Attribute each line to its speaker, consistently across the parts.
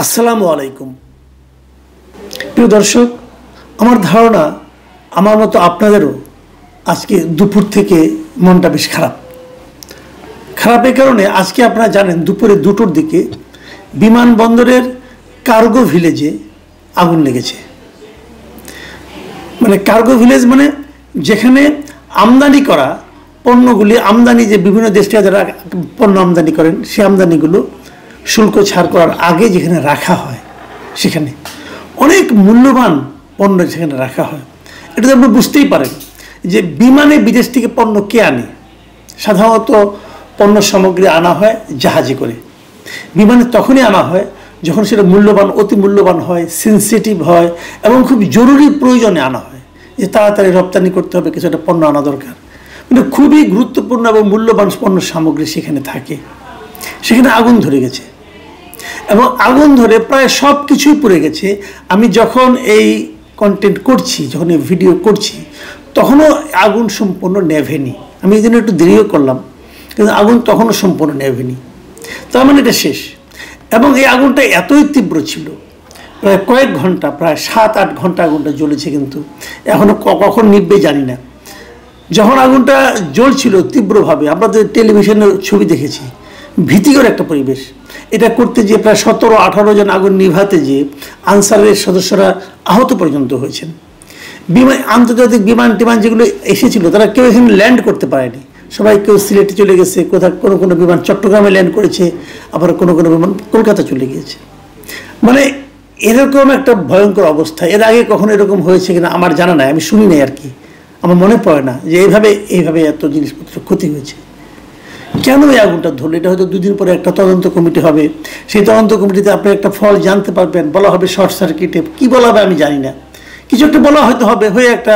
Speaker 1: আসসালামু আলাইকুম প্রিয় দর্শক, আমার ধারণা আমার মতো আপনাদেরও আজকে দুপুর থেকে মনটা বেশ খারাপের কারণে আজকে আপনারা জানেন দুপুরে 2টোর দিকে বিমানবন্দরের কার্গো ভিলেজে আগুন লেগেছে। মানে কার্গো ভিলেজ মানে যেখানে আমদানি করা পণ্যগুলি আমদানি যে বিভিন্ন দেশ থেকে যারা পণ্য আমদানি করেন সেই আমদানিগুলো শুল্ক ছাড় করার আগে যেখানে রাখা হয় সেখানে অনেক মূল্যবান পণ্য সেখানে রাখা হয়। এটা তো আপনি বুঝতেই পারেন যে বিমানে বিদেশ থেকে পণ্য কে আনে। সাধারণত পণ্য সামগ্রী আনা হয় জাহাজে করে। বিমানে তখনই আনা হয় যখন সেটা মূল্যবান, অতি মূল্যবান হয়, সেন্সিটিভ হয় এবং খুব জরুরি প্রয়োজনে আনা হয়, যে তাড়াতাড়ি রপ্তানি করতে হবে, কিছু একটা পণ্য আনা দরকার। মানে খুবই গুরুত্বপূর্ণ এবং মূল্যবান পণ্য সামগ্রী সেখানে থাকে। সেখানে আগুন ধরে গেছে এবং আগুন ধরে প্রায় সব কিছুই পুড়ে গেছে। আমি যখন এই কন্টেন্ট করছি, যখন এই ভিডিও করছি, তখনও আগুন সম্পূর্ণ নেভেনি। আমি এই জন্য একটু দেরিও করলাম, কিন্তু আগুন তখনও সম্পূর্ণ নেভেনি। তার মানে এটা শেষ। এবং এই আগুনটা এতই তীব্র ছিল, প্রায় কয়েক ঘন্টা, প্রায় 7-8 ঘন্টা আগুনটা জ্বলেছে, কিন্তু এখনও কখন নিভবে জানি না। যখন আগুনটা জ্বলছিল তীব্রভাবে, আমরা তো টেলিভিশনের ছবি দেখেছি, ভীতিকর একটা পরিবেশ। এটা করতে গিয়ে প্রায় 17-18 জন আগুন নিভাতে গিয়ে আনসারের সদস্যরা আহত পর্যন্ত হয়েছেন। আন্তর্জাতিক বিমান টিমান যেগুলো এসেছিল তারা কেউ এখানে ল্যান্ড করতে পারেনি। সবাই কেউ সিলেটে চলে গেছে, কোথাও কোনো বিমান চট্টগ্রামে ল্যান্ড করেছে, আবার কোনো বিমান কলকাতা চলে গিয়েছে। মানে এরকম একটা ভয়ঙ্কর অবস্থা। এর আগে কখনো এরকম হয়েছে কিনা আমার জানা নাই, আমি শুনি নাই আর কি, আমার মনে পড়ে না যে এইভাবে এত জিনিসপত্র ক্ষতি হয়েছে। কেন এই আগুনটা ধরলো? এটা হয়তো 2 দিন পরে একটা তদন্ত কমিটি হবে। সেই তদন্ত কমিটিতে আপনি একটা ফল জানতে পারবেন, বলা হবে শর্ট সার্কিটে, কি বলা হবে আমি জানি না, কিছু একটা বলা হয়তো হবে, হয়ে একটা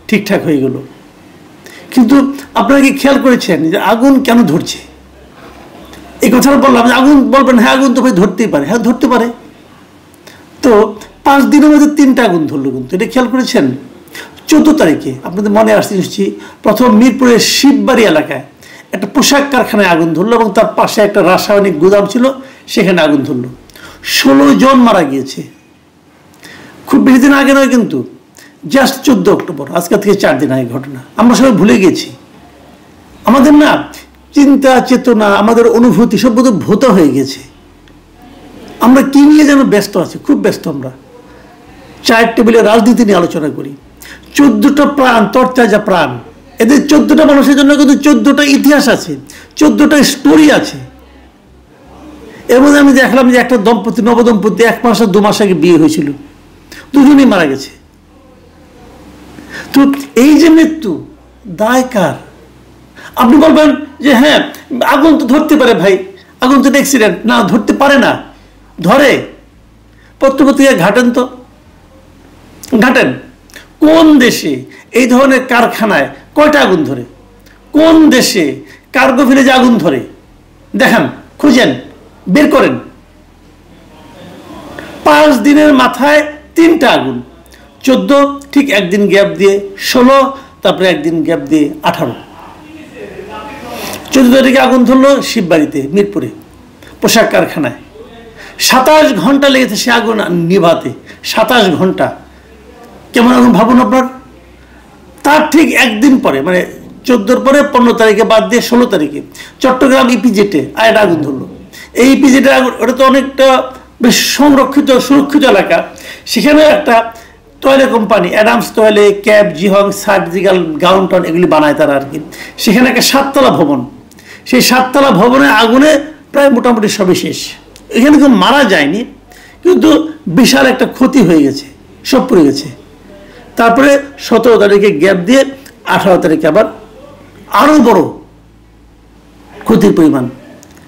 Speaker 1: ঠিকঠাক হয়ে গেল। কিন্তু আপনারা কি খেয়াল করেছেন যে আগুন কেন ধরছে? এই কথাটা বললাম যে আগুন, বলবেন হ্যাঁ আগুন তো ভাই ধরতেই পারে। হ্যাঁ ধরতে পারে। তো 5 দিনের মধ্যে 3টা আগুন ধরলো, কিন্তু এটা খেয়াল করেছেন? 14 তারিখে আপনাদের মনে আসছে নিশ্চয়ই, প্রথম মিরপুরের শিববাড়ি এলাকায় একটা পোশাক কারখানায় আগুন ধরলো এবং তার পাশে একটা রাসায়নিক গুদাম ছিল, সেখানে আগুন ধরলো। 16 জন মারা গিয়েছে। খুব বেশি দিন আগে নয়, কিন্তু জাস্ট 14 অক্টোবর, আজকে থেকে 4 দিন আগে ঘটনা। আমরা সবাই ভুলে গেছি। আমাদের না চিন্তা চেতনা, আমাদের অনুভূতি সব বোধ ভোতা হয়ে গেছে। আমরা কি নিয়ে যেন ব্যস্ত আছি, খুব ব্যস্ত। আমরা চায়ের টেবিলে রাজনীতি নিয়ে আলোচনা করি। 14টা প্রাণ, তরতাজা প্রাণ। এদের 14টা মানুষের জন্য কিন্তু 14টা ইতিহাস আছে, 14টা স্টোরি আছে। এর মধ্যে আমি দেখলাম যে একটা দম্পতি, নবদম্পতি 1 মাস আর 2 মাস আগে বিয়ে হয়েছিল, দুজনেই মারা গেছে। তো এই যে মৃত্যু, দায় কার? আপনি বলবেন যে হ্যাঁ আগুন তো ধরতে পারে ভাই, আগুন তো অ্যাক্সিডেন্ট। না, ধরতে পারে না, ধরে। পত্রপত্রিকায় ঘাটেন তো, ঘাটেন কোন দেশে এই ধরনের কারখানায় কয়টা আগুন ধরে, কোন দেশে কার্গো ভিলেজে আগুন ধরে, দেখান, খুঁজেন, বের করেন। 5 দিনের মাথায় 3টা আগুন, 14, ঠিক একদিন গ্যাপ দিয়ে 16, তারপরে একদিন গ্যাপ দিয়ে 18। 14 তারিখে আগুন ধরলো শিববাড়িতে, মিরপুরে পোশাক কারখানায়। 27 ঘন্টা লেগেছে সে আগুন নিভাতে, 27 ঘন্টা। কেমন আগুন ভাবুন আপনার। তার ঠিক একদিন পরে, মানে 14 পরে 15 তারিখে বাদ দিয়ে 16 তারিখে চট্টগ্রাম ইপিজেটে আরেকটা আগুন ধরলো। এই ইপিজেটের আগুন, ওটা তো অনেকটা বেশ সংরক্ষিত সুরক্ষিত এলাকা। সেখানে একটা টয়লে company, Adams টয়লে, cab, জিহং, surgical gown এগুলি বানায় তারা আর কি। সেখানে একটা 7তলা ভবন, সেই 7তলা ভবনে আগুনে প্রায় মোটামুটি সবই শেষ। এখানে কেউ মারা যায়নি, কিন্তু বিশাল একটা ক্ষতি হয়ে গেছে, সব পড়ে গেছে। তারপরে 17 তারিখে গ্যাপ দিয়ে 18 তারিখে আবার আরও বড় ক্ষতির পরিমাণ।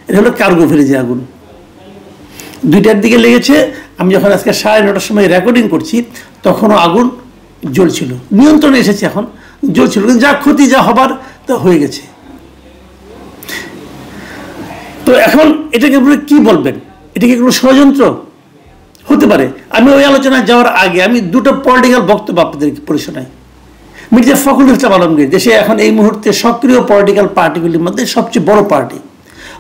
Speaker 1: এটা হলো কার্গো ভিলেজে আগুন। 2টার দিকে লেগেছে। আমি যখন আজকে 9:30টার সময় রেকর্ডিং করছি তখনও আগুন জ্বলছিল, নিয়ন্ত্রণে এসেছে, এখন জ্বলছিল, কিন্তু যা ক্ষতি যা হবার তা হয়ে গেছে। তো এখন এটাকে কি বলবেন? এটা কি কোনো ষড়যন্ত্র হতে পারে? আমি ওই আলোচনায় যাওয়ার আগে আমি 2টা পলিটিক্যাল বক্তব্য আপনাদেরকে পড়ে শোনাই। মির্জা ফখরুল ইসলাম আলমগীর, দেশে এখন এই মুহূর্তে সক্রিয় পলিটিক্যাল পার্টিগুলির মধ্যে সবচেয়ে বড় পার্টি।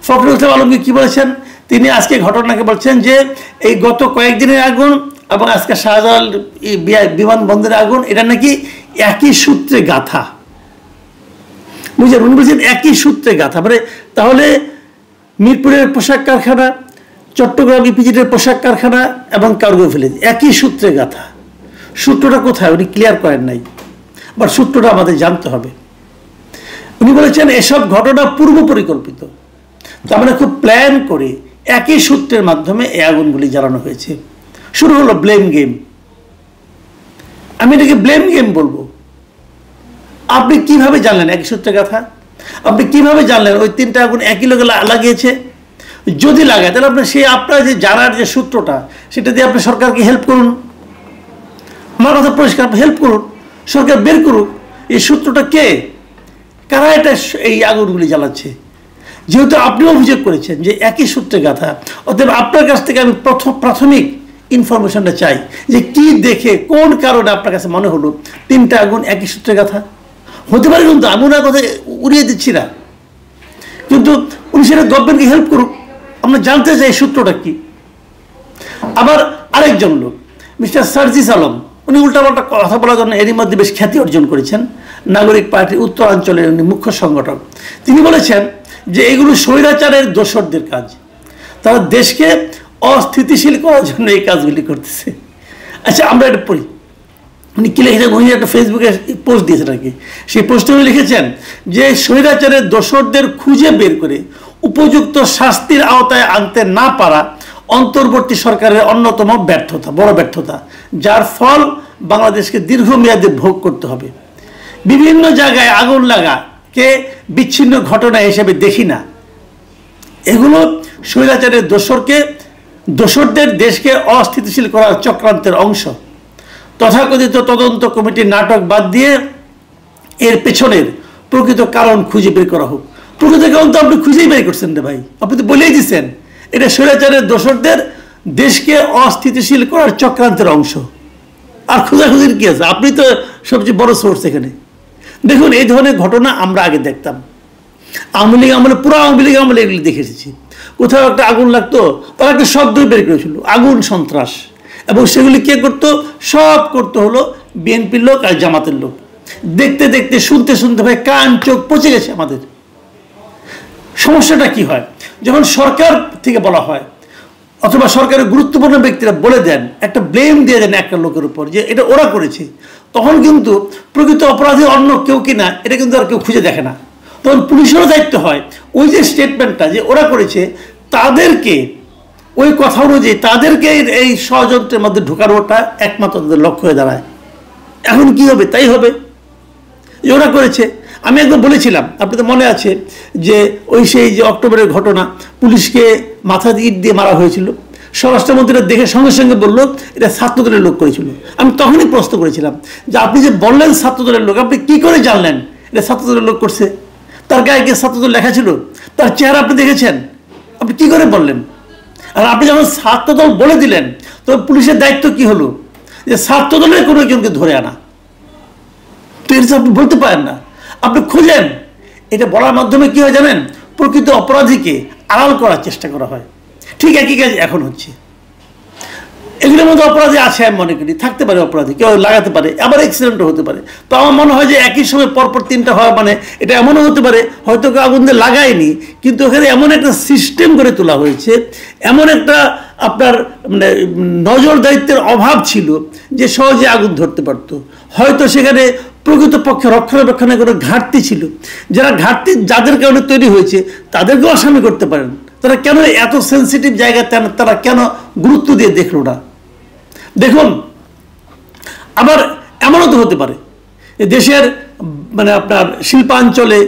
Speaker 1: ফখরুল ইসলাম আলমগীর কি বলেছেন তিনি আজকে ঘটনাকে বলছেন যে এই গত কয়েকদিনের আগুন এবং আজকে শাহজালাল বিমানবন্দরের আগুন এটা নাকি একই সূত্রে গাথা। বুঝলেন, উনি বলছেন একই সূত্রে গাথা। মানে তাহলে মিরপুরের পোশাক কারখানা, চট্টগ্রাম ইপিজেডের পোশাক কারখানা এবং কার্গো ভিলেজ একই সূত্রে গাথা। সূত্রটা কোথায় উনি ক্লিয়ার করেন নাই, বাট সূত্রটা আমাদের জানতে হবে। উনি বলেছেন এসব ঘটনা পূর্ব পরিকল্পিত, তার মানে খুব প্ল্যান করে একই সূত্রের মাধ্যমে এই আগুনগুলি জ্বালানো হয়েছে। শুরু হলো ব্লেম গেম। আমি এটাকে ব্লেম গেম বলবো। আপনি কিভাবে জানলেন একই সূত্রে গাথা? আপনি কিভাবে জানলেন ওই 3টা আগুন একই লোকে লাগিয়েছে? যদি লাগায় তাহলে আপনার আপনার যে জানার যে সূত্রটা সেটা দিয়ে আপনি সরকারকে হেল্প করুন। আমার কথা পরিষ্কার, হেল্প করুন, সরকার বের করুক এই সূত্রটা কে, কারা এটা এই আগুনগুলি জ্বালাচ্ছে। যেহেতু আপনি অভিযোগ করেছেন যে একই সূত্রে গাথা, অতএব আপনার কাছ থেকে আমি প্রাথমিক ইনফরমেশনটা চাই যে কি দেখে কোন কারণে আপনার কাছে মনে হলো 3টা আগুন একই সূত্রে গাথা। হতে পারে কিন্তু আমি ওনার কথা উড়িয়ে দিচ্ছি না, কিন্তু উনি সেটা গভর্নমেন্টকে হেল্প করুক, আমরা জানতে চাই সূত্রটা কি। আবার আরেকজন লোক মিস্টার সার্জিস আলম, উনি উল্টাপাল্টা কথা বলার জন্য এরই মধ্যে বেশ খ্যাতি অর্জন করেছেন, নাগরিক পার্টির উত্তরাঞ্চলের উনি মুখ্য সংগঠক। তিনি বলেছেন যে এগুলো স্বৈরাচারের দোসরদের কাজ, তারা দেশকে অস্থিতিশীল করার জন্য এই কাজগুলি করতেছে। আচ্ছা, আমরা এটা পড়ি। উনি কি লিখেছেন, উনি একটা ফেসবুকে পোস্ট দিয়েছেন আর কি। সেই পোস্টে উনি লিখেছেন যে স্বৈরাচারের দোসরদের খুঁজে বের করে উপযুক্ত শাস্তির আওতায় আনতে না পারা অন্তর্বর্তী সরকারের অন্যতম ব্যর্থতা, বড় ব্যর্থতা, যার ফল বাংলাদেশকে দীর্ঘমেয়াদে ভোগ করতে হবে। বিভিন্ন জায়গায় আগুন লাগাকে বিচ্ছিন্ন ঘটনা হিসেবে দেখি না, এগুলো স্বৈরাচারের দোসরদের দেশকে অস্থিতিশীল করার চক্রান্তের অংশ। তথাকথিত তদন্ত কমিটির নাটক বাদ দিয়ে এর পেছনের প্রকৃত কারণ খুঁজে বের করা হোক। প্রকৃত কারণ তো আপনি খুঁজেই বের করছেন রে ভাই, আপনি তো বলেই দিচ্ছেন এটা স্বৈরাচারের দোসরদের দেশকে অস্থিতিশীল করার চক্রান্তের অংশ। আর খোঁজাখুঁজির কি আছে? আপনি তো সবচেয়ে বড় সোর্স এখানে। দেখুন, এই ধরনের ঘটনা আমরা আগে দেখতাম আওয়ামী লীগ আমলে, পুরো আওয়ামী লীগ আমলে এগুলি দেখে এসেছি। কোথাও একটা আগুন লাগতো, তারা একটা শব্দই বের করেছিল, আগুন সন্ত্রাস, এবং সেগুলি কে করতো? সব করতে হলো বিএনপির লোক আর জামাতের লোক। দেখতে দেখতে শুনতে শুনতে ভাই কান চোখ পচে গেছে আমাদের। সমস্যাটা কি হয়, যখন সরকার থেকে বলা হয় অথবা সরকারের গুরুত্বপূর্ণ ব্যক্তিরা বলে দেন, একটা ব্লেম দিয়ে দেন একটা লোকের উপর যে এটা ওরা করেছে, তখন কিন্তু প্রকৃত অপরাধী অন্য কেউ কিনা এটা কিন্তু আর কেউ খুঁজে দেখে না। তখন পুলিশেরও দায়িত্ব হয় ওই যে স্টেটমেন্টটা যে ওরা করেছে, তাদেরকে ওই কথা অনুযায়ী তাদেরকে এই ষড়যন্ত্রের মধ্যে ঢোকানোটা একমাত্র তাদের লক্ষ্য হয়ে দাঁড়ায়। এখন কি হবে? তাই হবে যে ওরা করেছে। আমি একবার বলেছিলাম, আপনাদের মনে আছে যে ওই সেই যে অক্টোবরের ঘটনা, পুলিশকে মাথা দিয়ে ইট দিয়ে মারা হয়েছিল, স্বরাষ্ট্রমন্ত্রীরা দেখে সঙ্গে সঙ্গে বললো এটা ছাত্রদলের লোক করেছিল। আমি তখনই প্রশ্ন করেছিলাম যে আপনি যে বললেন ছাত্রদলের লোক, আপনি কি করে জানলেন এটা ছাত্রদলের লোক করছে? তার গায়ে গিয়ে ছাত্রদল লেখা ছিল, তার চেহারা আপনি দেখেছেন, আপনি কি করে বললেন? আর আপনি যখন ছাত্রদল বলে দিলেন, তো পুলিশের দায়িত্ব কি হলো? যে ছাত্রদলের কোনো একজনকে ধরে আনা। তো এটা আপনি বলতে পারেন না, আপনি খুঁজেন। এটা বলার মাধ্যমে কি হয় জানেন? প্রকৃত অপরাধীকে আড়াল করার চেষ্টা করা হয়। ঠিক একই কাজ এখন হচ্ছে। এগুলোর মধ্যে অপরাধী আছে আমি মনে করি, থাকতে পারে অপরাধী, কেউ লাগাতে পারে, আবার অ্যাক্সিডেন্টও হতে পারে। তো আমার মনে হয় যে একই সময় পরপর 3টা হওয়া মানে এটা এমনও হতে পারে হয়তো কেউ আগুন দিয়ে লাগায়নি, কিন্তু ওখানে এমন একটা সিস্টেম করে তোলা হয়েছে, এমন একটা আপনার মানে নজর দায়িত্বের অভাব ছিল যে সহজে আগুন ধরতে পারতো। হয়তো সেখানে প্রকৃতপক্ষে রক্ষণাবেক্ষণের কোনো ঘাটতি ছিল, যারা ঘাটতি যাদের কারণে তৈরি হয়েছে তাদেরকেও আসামি করতে পারেন। তারা কেন এত সেন্সিটিভ জায়গা তারা কেন গুরুত্ব দিয়ে দেখলো না? দেখুন, আবার এমনও তো হতে পারে দেশের মানে আপনার শিল্পাঞ্চলে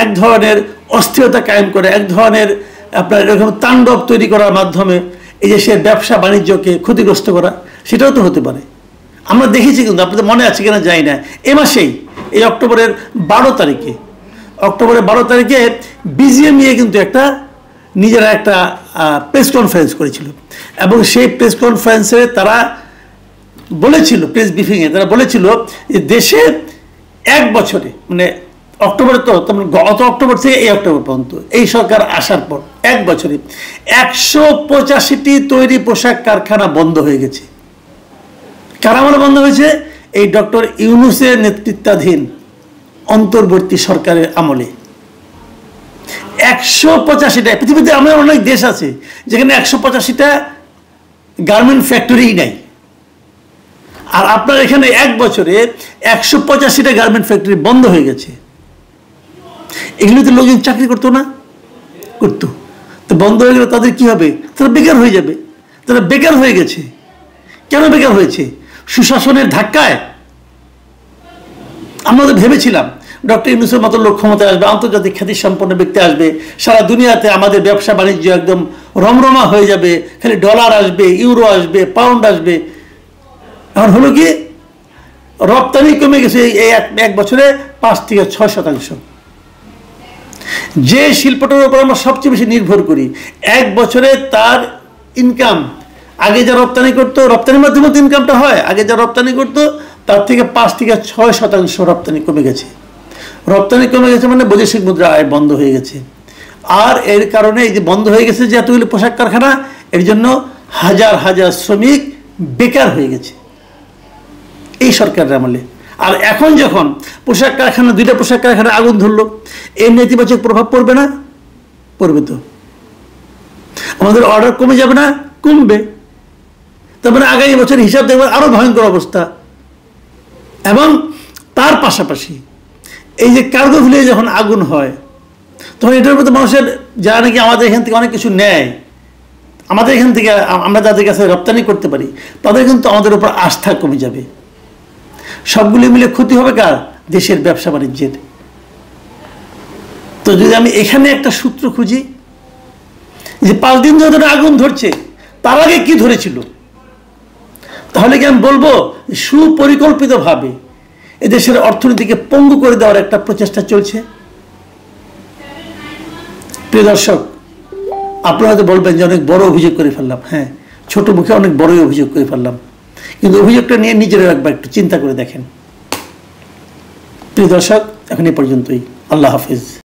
Speaker 1: এক ধরনের অস্থিরতা কায়েম করে, এক ধরনের আপনার এরকম তাণ্ডব তৈরি করার মাধ্যমে এই দেশের ব্যবসা বাণিজ্যকে ক্ষতিগ্রস্ত করা, সেটাও তো হতে পারে। আমরা দেখেছি, কিন্তু আপনাদের মনে আছে কিনা জানি না, এ মাসেই এই অক্টোবরের 12 তারিখে বিজিএমইএ কিন্তু একটা নিজেরা একটা প্রেস কনফারেন্স করেছিল, এবং সেই প্রেস কনফারেন্সে তারা বলেছিল, প্রেস ব্রিফিংয়ে তারা বলেছিল যে দেশে 1 বছরে মানে অক্টোবর, তো গত অক্টোবর থেকে এই অক্টোবর পর্যন্ত এই সরকার আসার পর 1 বছরে 185টি তৈরি পোশাক কারখানা বন্ধ হয়ে গেছে। কার আমলে বন্ধ হয়েছে? এই ডক্টর ইউনূসের নেতৃত্বাধীন অন্তর্বর্তী সরকারের আমলে। 185টা। পৃথিবীতে আমার অনেক দেশ আছে যেখানে 185টা গার্মেন্ট ফ্যাক্টরি নাই, আর আপনার এখানে 1 বছরে 185টা গার্মেন্ট ফ্যাক্টরি বন্ধ হয়ে গেছে। এগুলোতে লোকজন চাকরি করতো না? করতো। তো বন্ধ হয়ে গেলে তাদের কি হবে? তারা বেকার হয়ে যাবে। তারা বেকার হয়ে গেছে। কেন বেকার হয়েছে? সুশাসনের ধাক্কায়। আমরা তো ভেবেছিলাম ডক্টর ইউনূসের মতো লোক ক্ষমতায় আসবে, আন্তর্জাতিক খ্যাতি সম্পন্ন ব্যক্তি আসবে, সারা দুনিয়াতে আমাদের ব্যবসা বাণিজ্য একদম রমরমা হয়ে যাবে, খালি ডলার আসবে, ইউরো আসবে, পাউন্ড আসবে। এখন হলো কি, রপ্তানি কমে গেছে এই 1 বছরে 5 থেকে 6%। যে শিল্পটার উপর আমরা সবচেয়ে বেশি নির্ভর করি, 1 বছরে তার ইনকাম, আগে যা রপ্তানি করতো, রপ্তানির মাধ্যমে তো ইনকামটা হয়, আগে যা রপ্তানি করতো তার থেকে 5 থেকে 6% রপ্তানি কমে গেছে। রপ্তানি কমে গেছে মানে বৈদেশিক মুদ্রা আয় বন্ধ হয়ে গেছে। আর এর কারণে এই যে বন্ধ হয়ে গেছে যে এতগুলি পোশাক কারখানা, এর জন্য হাজার হাজার শ্রমিক বেকার হয়ে গেছে এই সরকারের আমলে। আর এখন যখন পোশাক কারখানা, 2টা পোশাক কারখানা আগুন ধরলো, এর নেতিবাচক প্রভাব পড়বে না? পড়বে। তো আমাদের অর্ডার কমে যাবে না? কমবে। তার মানে আগামী বছর হিসাব দেখবেন আরো ভয়ঙ্কর অবস্থা। এবং তার পাশাপাশি এই যে কার্গো ভিলেজে যখন আগুন হয়, তখন এটার মধ্যে মানুষের, যারা নাকি আমাদের এখান থেকে অনেক কিছু নেয়, আমাদের এখান থেকে আমরা যাদের কাছে রপ্তানি করতে পারি, তাদের কিন্তু আমাদের উপর আস্থা কমে যাবে। সবগুলি মিলে ক্ষতি হবে কার? দেশের ব্যবসা বাণিজ্যের। তো যদি আমি এখানে একটা সূত্র খুঁজি যে 5 দিন ধরে আগুন ধরছে, তার আগে কি ধরেছিল, তাহলে কি আমি বলবো সুপরিকল্পিতভাবে এদেশের অর্থনীতিকে পঙ্গু করে দেওয়ার একটা প্রচেষ্টা চলছে? প্রিয় দর্শক, আপনারা হয়তো বলবেন যে অনেক বড় অভিযোগ করে ফেললাম। হ্যাঁ, ছোট মুখে অনেক বড়ই অভিযোগ করে ফেললাম, কিন্তু অভিযোগটা নিয়ে নিজেরা একবার একটু চিন্তা করে দেখেন। প্রিয় দর্শক, এখন এই পর্যন্তই। আল্লাহ হাফিজ।